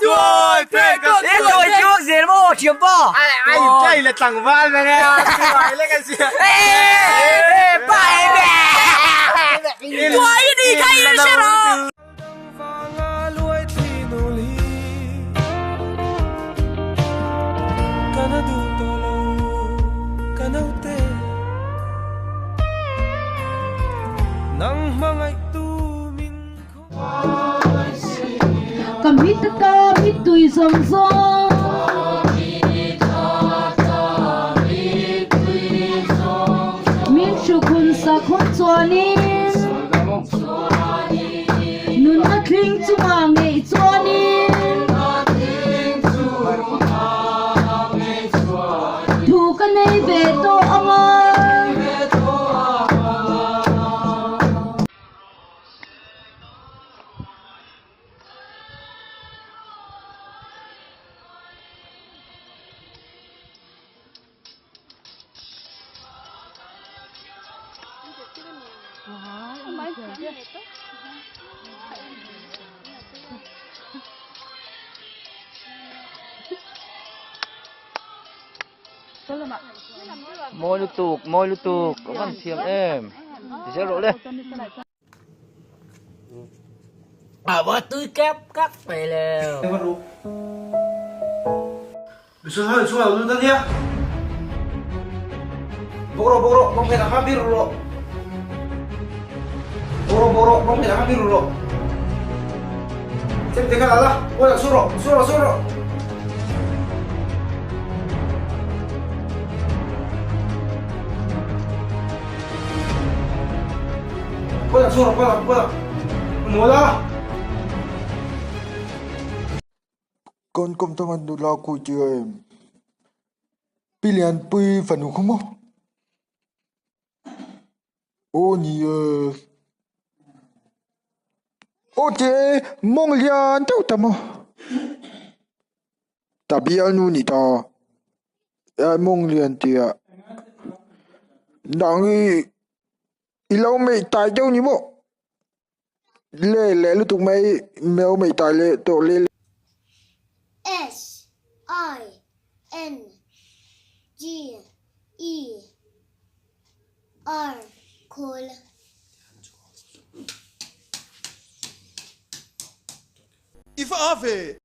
Trời, thế cơ. Thế rồi chưa gì mà chiếm bò. Ai đây là tặng van này nè. Cái lên cái gì? Ê, bài nè. Quay đi cây xe rồi. Kamit kamit tuy sông sông min shukun sa khun chuanin nun na thling chunga ngei chuanin thu ka nei ve to anga Môi lục tục, có văn thiềm em. Thì sẽ lộ đây. Bữa tôi kép cắt về lều. Bisa hal suara dulu tadi ya. Boro, mau kita hampir dulu. Boro, mau kita hampir dulu. Cek dekat Allah, boleh suruh. Boleh suruh. Mula. Con công tâm ăn đồ lo của chưa em pi liền pi phần đủ không không ô nhiều ô chế mong liền đâu tầm tapi anu ni ta mong liền thì đang lâu mày tài đâu nhỉ bộ lê lúc tụi mày mèo mày tài lê tổ lê S-I-N-G-E-R cool. If Ave.